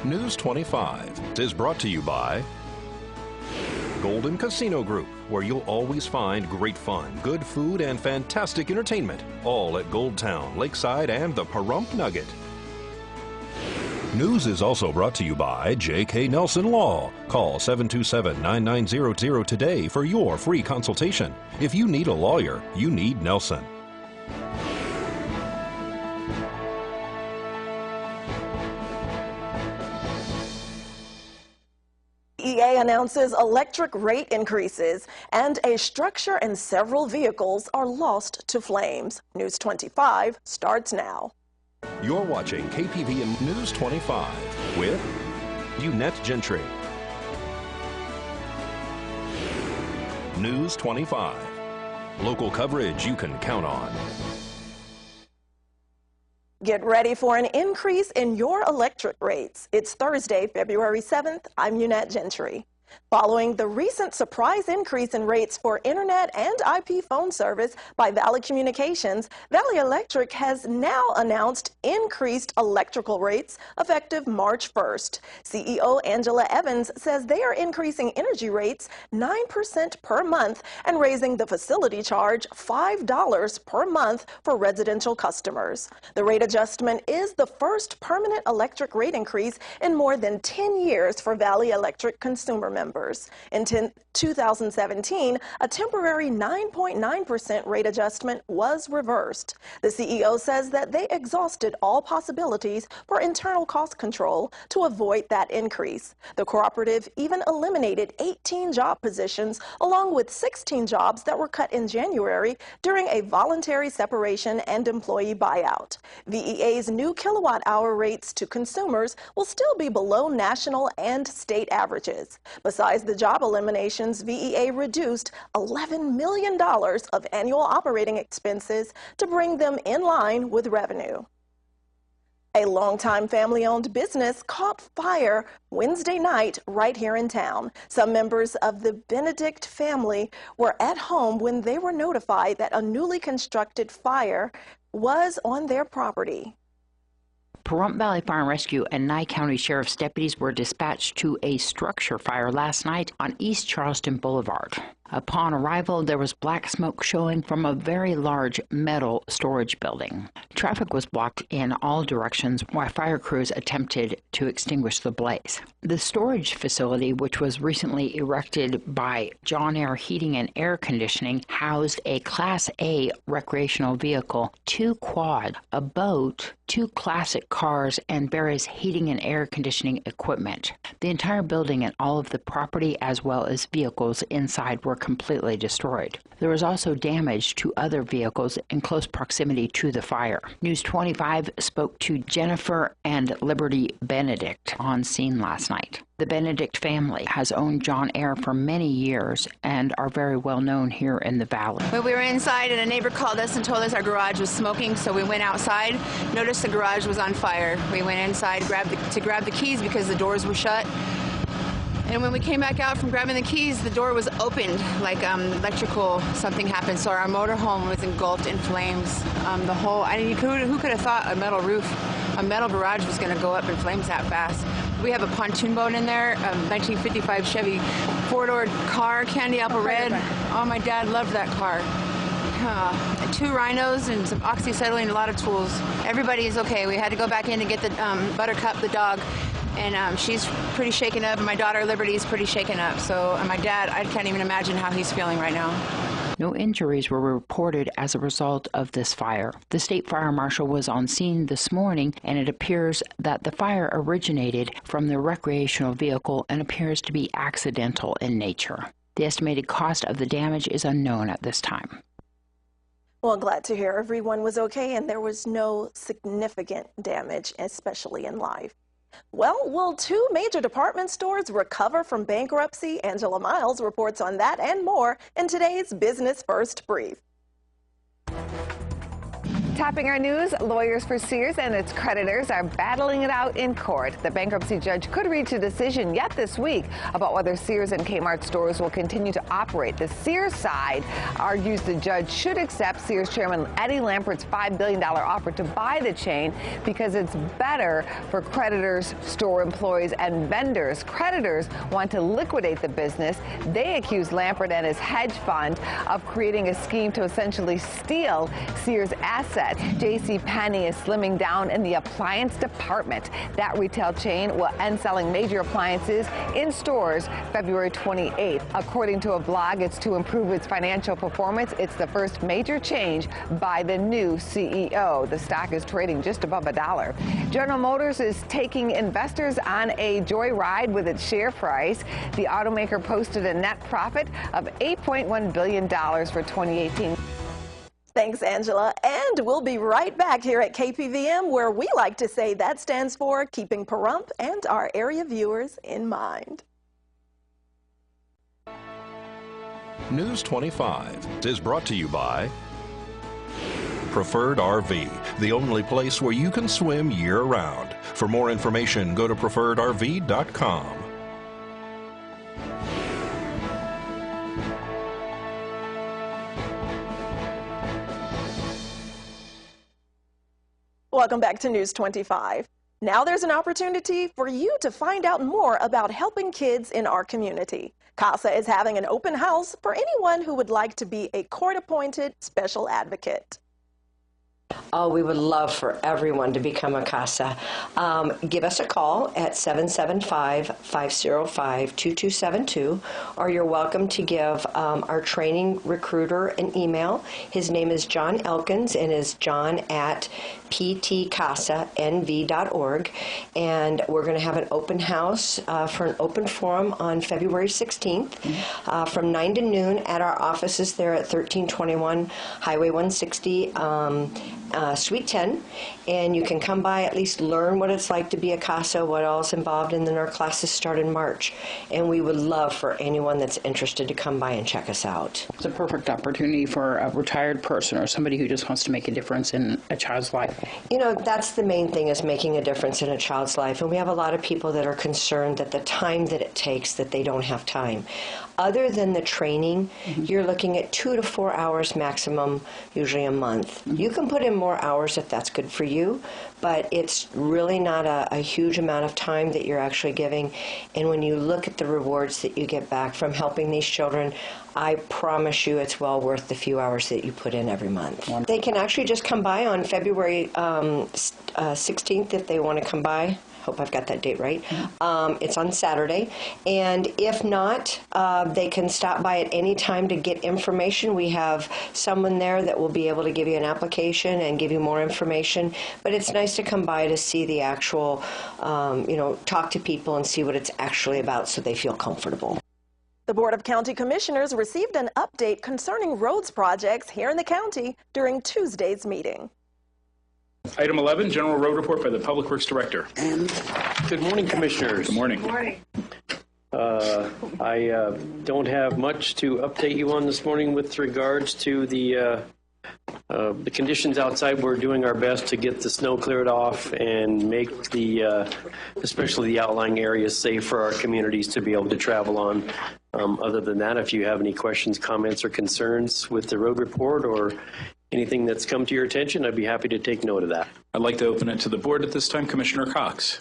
News 25 is brought to you by Golden Casino Group, where you'll always find great fun, good food, and fantastic entertainment, all at Gold Town, Lakeside, and the Pahrump Nugget. News is also brought to you by J.K. Nelson Law. Call 727-9900 today for your free consultation. If you need a lawyer, you need Nelson. EA announces electric rate increases, and a structure and several vehicles are lost to flames. News 25 starts now. You're watching KPVM News 25 with Eunette Gentry. News 25. Local coverage you can count on. Get ready for an increase in your electric rates. It's Thursday, February 7th. I'm Eunette Gentry. Following the recent surprise increase in rates for internet and IP phone service by Valley Communications, Valley Electric has now announced increased electrical rates effective March 1st. CEO Angela Evans says they are increasing energy rates 9% per month and raising the facility charge $5 per month for residential customers. The rate adjustment is the first permanent electric rate increase in more than 10 years for Valley Electric consumer members. In 2017, a temporary 9.9% rate adjustment was reversed. The CEO says that they exhausted all possibilities for internal cost control to avoid that increase. The cooperative even eliminated 18 job positions along with 16 jobs that were cut in January during a voluntary separation and employee buyout. VEA's new kilowatt-hour rates to consumers will still be below national and state averages. Besides the job eliminations, VEA reduced $11 million of annual operating expenses to bring them in line with revenue. A longtime family-owned business caught fire Wednesday night right here in town. Some members of the Benedict family were at home when they were notified that a newly constructed fire was on their property. Pahrump Valley Fire and Rescue and Nye County Sheriff's deputies were dispatched to a structure fire last night on East Charleston Boulevard. Upon arrival, there was black smoke showing from a very large metal storage building. Traffic was blocked in all directions while fire crews attempted to extinguish the blaze. The storage facility, which was recently erected by John Air Heating and Air Conditioning, housed a Class A recreational vehicle, 2 quad, a boat, 2 classic cars, and various heating and air conditioning equipment. The entire building and all of the property as well as vehicles inside were completely destroyed. There was also damage to other vehicles in close proximity to the fire. News 25 spoke to Jennifer and Liberty Benedict on scene last night. The Benedict family has owned John Air for many years and are very well known here in the valley. When we were inside and a neighbor called us and told us our garage was smoking, so we went outside, noticed the garage was on fire. We went inside to grab the keys because the doors were shut. And when we came back out from grabbing the keys, the door was opened, like electrical something happened. So our motorhome was engulfed in flames. Who could have thought a metal roof, a metal garage was going to go up in flames that fast? We have a pontoon boat in there, 1955 Chevy 4-door car, candy apple red. Oh, my dad loved that car. 2 rhinos and some oxyacetylene, a lot of tools. Everybody is okay. We had to go back in to get the Buttercup, the dog. And she's pretty shaken up, and my daughter Liberty is pretty shaken up. So, and my dad, I can't even imagine how he's feeling right now. No injuries were reported as a result of this fire. The state fire marshal was on scene this morning, and it appears that the fire originated from the recreational vehicle and appears to be accidental in nature. The estimated cost of the damage is unknown at this time. Well, glad to hear everyone was okay and there was no significant damage, especially in life. Well, will 2 major department stores recover from bankruptcy? Angela Miles reports on that and more in today's Business First Brief. Topping our news, lawyers for Sears and its creditors are battling it out in court. The bankruptcy judge could reach a decision yet this week about whether Sears and Kmart stores will continue to operate. The Sears side argues the judge should accept Sears chairman Eddie Lampert's $5 billion offer to buy the chain because it's better for creditors, store employees, and vendors. Creditors want to liquidate the business. They accuse Lampert and his hedge fund of creating a scheme to essentially steal Sears assets. JCPenney is slimming down in the appliance department. That retail chain will end selling major appliances in stores February 28th. According to a blog, it's to improve its financial performance. It's the first major change by the new CEO. The stock is trading just above $1. General Motors is taking investors on a joyride with its share price. The automaker posted a net profit of $8.1 billion for 2018. Thanks, Angela. And we'll be right back here at KPVM, where we like to say that stands for keeping Pahrump and our area viewers in mind. News 25 is brought to you by Preferred RV, the only place where you can swim year-round. For more information, go to preferredrv.com. Welcome back to News 25. Now there's an opportunity for you to find out more about helping kids in our community. CASA is having an open house for anyone who would like to be a court-appointed special advocate. Oh, we would love for everyone to become a CASA. Give us a call at 775-505-2272, or you're welcome to give our training recruiter an email. His name is John Elkins, and is john@ptcasanv.org. And we're going to have an open house for an open forum on February 16th from 9 to noon at our offices there at 1321 Highway 160. Suite 10, and you can come by, at least learn what it's like to be a CASA, what all is involved, and then our classes start in March. And we would love for anyone that's interested to come by and check us out. It's a perfect opportunity for a retired person or somebody who just wants to make a difference in a child's life. You know, that's the main thing, is making a difference in a child's life. And we have a lot of people that are concerned that the time that it takes, that they don't have time. Other than the training, you're looking at 2 to 4 hours maximum, usually a month. You can put in more hours if that's good for you, but it's really not a huge amount of time that you're actually giving. And when you look at the rewards that you get back from helping these children, I promise you it's well worth the few hours that you put in every month. They can actually just come by on February 16th if they want to come by. Hope I've got that date right. It's on Saturday. And if not, they can stop by at any time to get information. We have someone there that will be able to give you an application and give you more information. But it's nice to come by to see the actual, talk to people and see what it's actually about so they feel comfortable. The Board of County Commissioners received an update concerning roads projects here in the county during Tuesday's meeting. Item 11, General Road Report by the Public Works Director. Good morning, Commissioners. Good morning. Good morning. I don't have much to update you on this morning with regards to the conditions outside. We're doing our best to get the snow cleared off and make especially the outlying areas safe for our communities to be able to travel on. Other than that, if you have any questions, comments, or concerns with the road report or anything that's come to your attention, I'd be happy to take note of that. I'd like to open it to the board at this time. Commissioner Cox.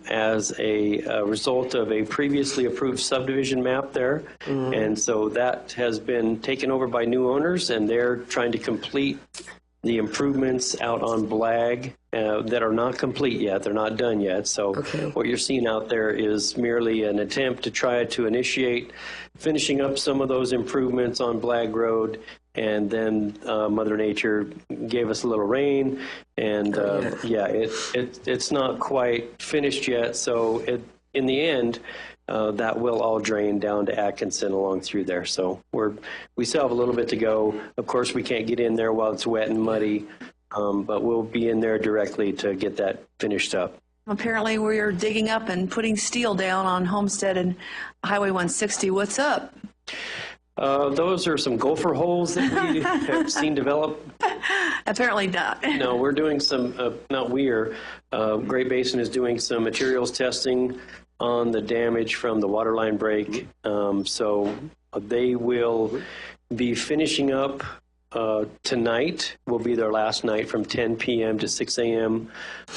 As a result of a previously approved subdivision map there, and so that has been taken over by new owners, and they're trying to complete the improvements out on Blag that are not complete yet. They're not done yet. So what you're seeing out there is merely an attempt to try to initiate finishing up some of those improvements on Blag Road. And then Mother Nature gave us a little rain, and it's not quite finished yet. So in the end, that will all drain down to Atkinson along through there. So we still have a little bit to go. Of course, we can't get in there while it's wet and muddy, but we'll be in there directly to get that finished up. Apparently, we are digging up and putting steel down on Homestead and Highway 160. What's up? Those are some gopher holes that we have seen develop. Apparently not. No, we're doing some, not we are, Great Basin is doing some materials testing on the damage from the water line break. So they will be finishing up tonight. Will be their last night from 10 p.m. to 6 a.m.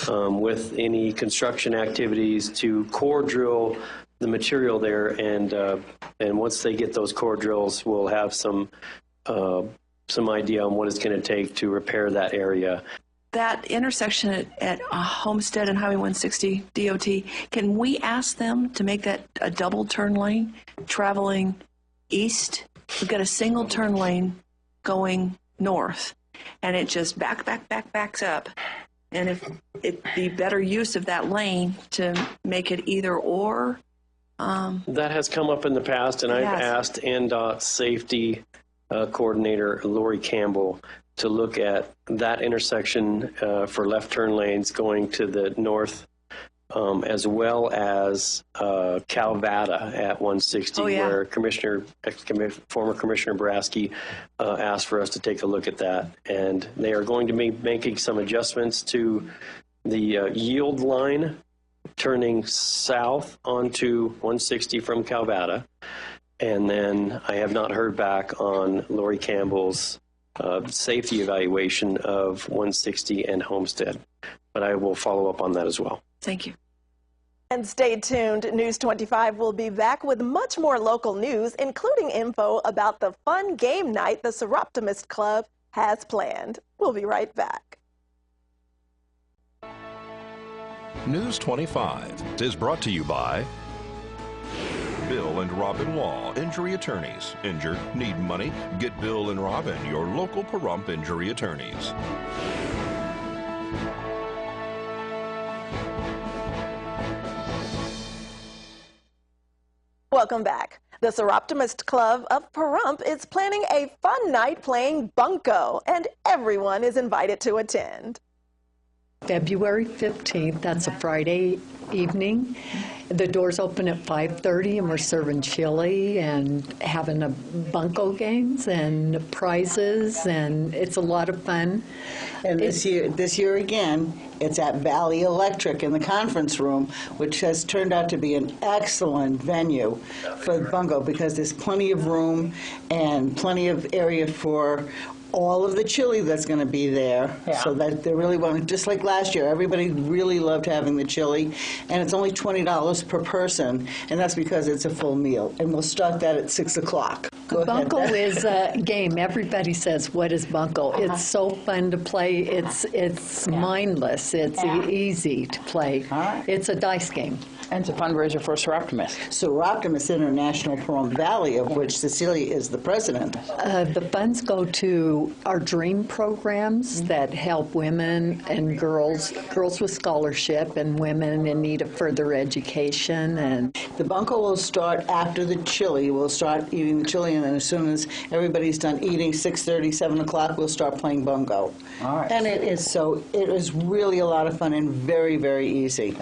With any construction activities to core drill the material there, and once they get those core drills, we'll have some idea on what it's going to take to repair that area. That intersection at Homestead and Highway 160 DOT, can we ask them to make that a double turn lane traveling east? We've got a single turn lane going north, and it just backs up. And if it'd be better use of that lane to make it either or. That has come up in the past, and I've asked NDOT safety coordinator Lori Campbell to look at that intersection for left turn lanes going to the north, as well as Calvada at 160, where former Commissioner Brasky asked for us to take a look at that. And they are going to be making some adjustments to the yield line turning south onto 160 from Calvada. And then I have not heard back on Lori Campbell's safety evaluation of 160 and Homestead, but I will follow up on that as well. Thank you. And stay tuned. News 25 will be back with much more local news, including info about the fun game night the Seroptimist Club has planned. We'll be right back. News 25 is brought to you by Bill and Robin Law, injury attorneys. Injured, need money? Get Bill and Robin, your local Pahrump injury attorneys. Welcome back. The Seroptimist Club of Pahrump is planning a fun night playing bunco, and everyone is invited to attend. February 15th, that's a Friday evening. The doors open at 5:30, and we're serving chili and having a bunco games and prizes, and it's a lot of fun. And this year again, it's at Valley Electric in the conference room, which has turned out to be an excellent venue for bunco because there's plenty of room and plenty of area for all of the chili that's going to be there. Yeah. So that they really want, just like last year, everybody really loved having the chili, and it's only $20 per person, and that's because it's a full meal. And we'll start that at 6 o'clock. Bunco is a game. Everybody says, what is bunco? It's so fun to play. It's mindless. It's easy to play. It's a dice game. And it's a fundraiser for Seroptimist. Seroptimist International Pahrump Valley, of which Cecilia is the president. The funds go to our DREAM programs that help women and girls with scholarship and women in need of further education. And the bunco will start after the chili. We'll start eating the chili, and then as soon as everybody's done eating, 6:30, 7 o'clock, we'll start playing bunco. All right. And it is really a lot of fun and very, very easy.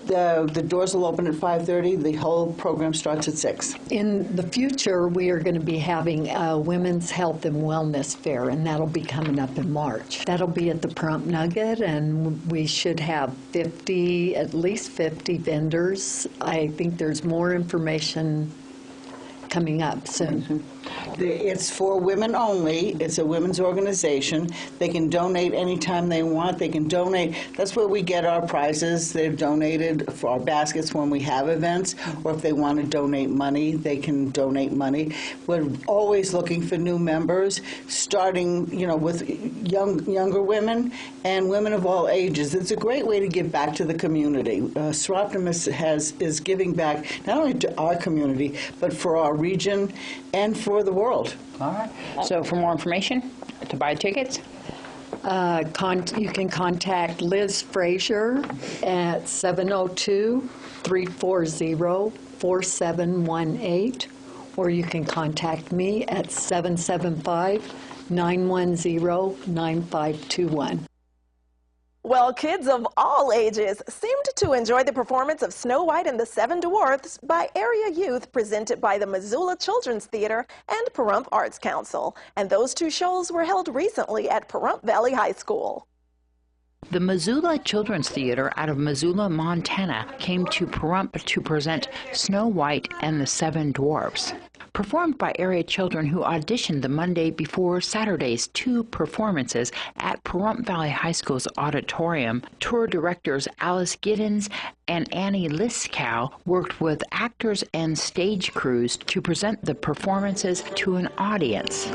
The doors will open at 5:30. The whole program starts at 6. In the future, we are going to be having a Women's Health and Wellness Fair, and that'll be coming up in March. That'll be at the Pahrump Nugget, and we should have at least 50 vendors. I think there's more information coming up soon. Mm-hmm. It's for women only. It's a women's organization. They can donate anytime they want. They can donate. That's where we get our prizes. They've donated for our baskets when we have events, or if they want to donate money, they can donate money. We're always looking for new members, starting, with younger women and women of all ages. It's a great way to give back to the community. Seroptimist is giving back not only to our community, but for our region and for the world. All right. So for more information, to buy tickets? You can contact Liz Frazier at 702-340-4718, or you can contact me at 775-910-9521. Well, kids of all ages seemed to enjoy the performance of Snow White and the Seven Dwarfs by area youth, presented by the Missoula Children's Theater and Pahrump Arts Council. And those two shows were held recently at Pahrump Valley High School. The Missoula Children's Theater out of Missoula, Montana, came to Pahrump to present Snow White and the Seven Dwarfs. Performed by area children who auditioned the Monday before Saturday's two performances at Pahrump Valley High School's auditorium, tour directors Alice Giddens and Annie Liskow worked with actors and stage crews to present the performances to an audience.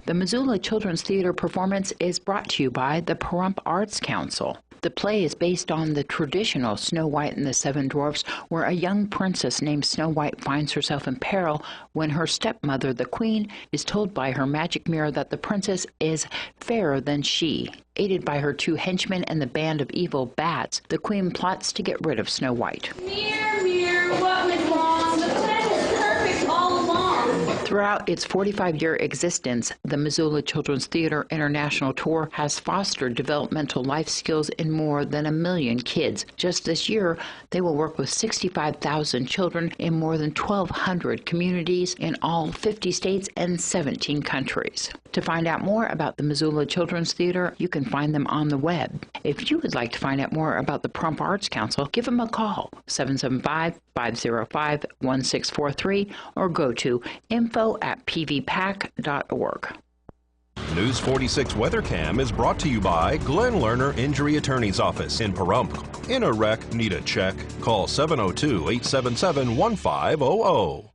The Missoula Children's Theater performance is brought to you by the Pahrump Arts Council. The play is based on the traditional Snow White and the Seven Dwarfs, where a young princess named Snow White finds herself in peril when her stepmother, the queen, is told by her magic mirror that the princess is fairer than she. Aided by her two henchmen and the band of evil bats, the queen plots to get rid of Snow White. Mirror, mirror, what went wrong? The plan was perfect all along. Throughout its 45-year existence, the Missoula Children's Theater International Tour has fostered developmental life skills in more than 1 million kids. Just this year, they will work with 65,000 children in more than 1,200 communities in all 50 states and 17 countries. To find out more about the Missoula Children's Theater, you can find them on the web. If you would like to find out more about the Pahrump Arts Council, give them a call, 775-505-1643, or go to info@pvpac.org. News 46 WeatherCam is brought to you by Glenn Lerner Injury Attorney's Office in Pahrump. In a wreck, need a check? Call 702-877-1500.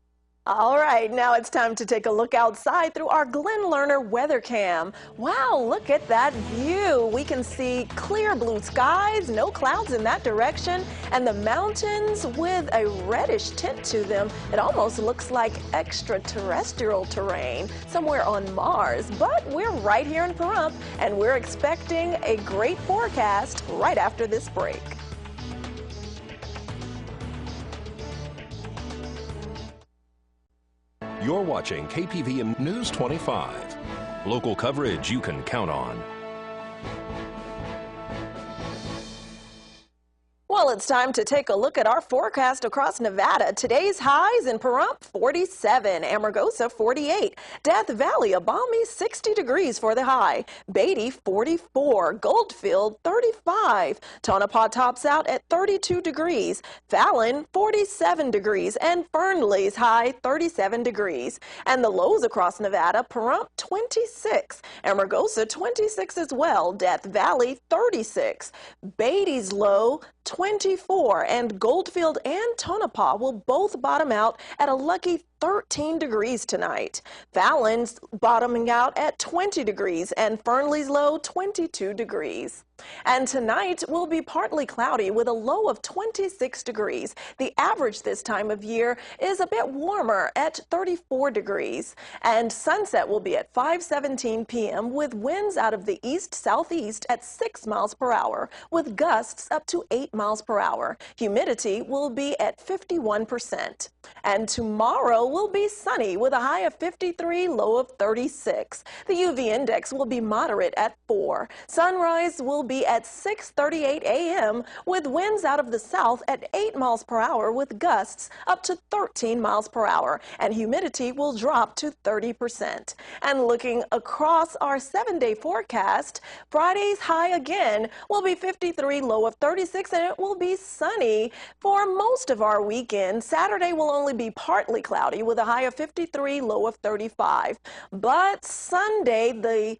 All right, now it's time to take a look outside through our Glenn Lerner weather cam. Wow, look at that view. We can see clear blue skies, no clouds in that direction, and the mountains with a reddish tint to them. It almost looks like extraterrestrial terrain, somewhere on Mars. But we're right here in Pahrump, and we're expecting a great forecast right after this break. You're watching KPVM News 25. Local coverage you can count on. Well, it's time to take a look at our forecast across Nevada. Today's highs in Pahrump, 47, Amargosa, 48, Death Valley, a balmy 60 degrees for the high, Beatty, 44, Goldfield, 35, Tonopah tops out at 32 degrees, Fallon, 47 degrees, and Fernley's high, 37 degrees. And the lows across Nevada, Pahrump, 26, Amargosa, 26 as well, Death Valley, 36, Beatty's low, 24, and Goldfield and Tonopah will both bottom out at a lucky 13 degrees tonight. Fallon's bottoming out at 20 degrees and Fernley's low 22 degrees. And tonight will be partly cloudy with a low of 26 degrees. The average this time of year is a bit warmer at 34 degrees. And sunset will be at 5:17 p.m. with winds out of the east-southeast at 6 miles per hour with gusts up to 8 miles per hour. Humidity will be at 51%. And tomorrow will be sunny with a high of 53, low of 36. The UV index will be moderate at 4. Sunrise will be at 6:38 a.m. with winds out of the south at 8 miles per hour with gusts up to 13 miles per hour. And humidity will drop to 30%. And looking across our 7-day forecast, Friday's high again will be 53, low of 36, and it will be sunny for most of our weekend. Saturday will only be partly cloudy with a high of 53, low of 35. But Sunday, the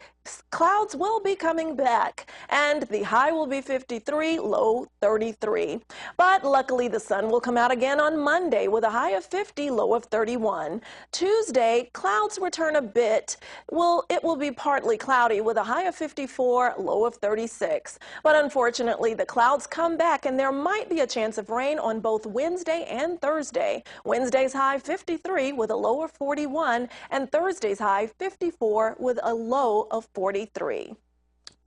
clouds will be coming back, and the high will be 53, low 33. But luckily, the sun will come out again on Monday with a high of 50, low of 31. Tuesday, clouds return a bit. It will be partly cloudy with a high of 54, low of 36. But unfortunately, the clouds come back, and there might be a chance of rain on both Wednesday and Thursday. Wednesday's high 53 with a low of 41, and Thursday's high 54 with a low of 43.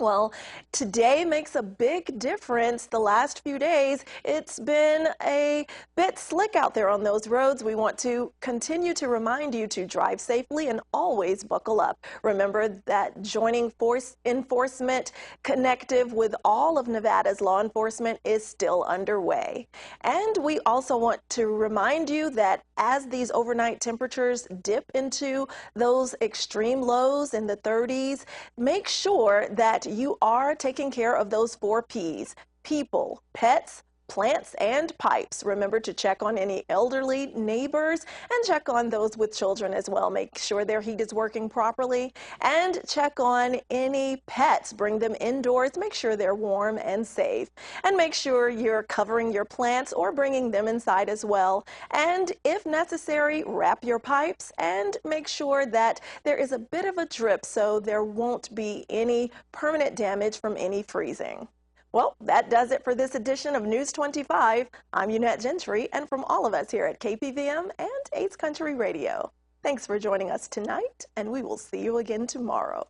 Well, today makes a big difference. The last few days, it's been a bit slick out there on those roads. We want to continue to remind you to drive safely and always buckle up. Remember that joining force enforcement connective with all of Nevada's law enforcement is still underway. And we also want to remind you that as these overnight temperatures dip into those extreme lows in the 30s, make sure that you are taking care of those 4 P's: people, pets, plants, and pipes. Remember to check on any elderly neighbors and check on those with children as well. Make sure their heat is working properly and check on any pets. Bring them indoors. Make sure they're warm and safe. And make sure you're covering your plants or bringing them inside as well. And if necessary, wrap your pipes and make sure that there is a bit of a drip so there won't be any permanent damage from any freezing. Well, that does it for this edition of News 25. I'm Eunette Gentry, and from all of us here at KPVM and 8th Country Radio, thanks for joining us tonight, and we will see you again tomorrow.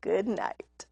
Good night.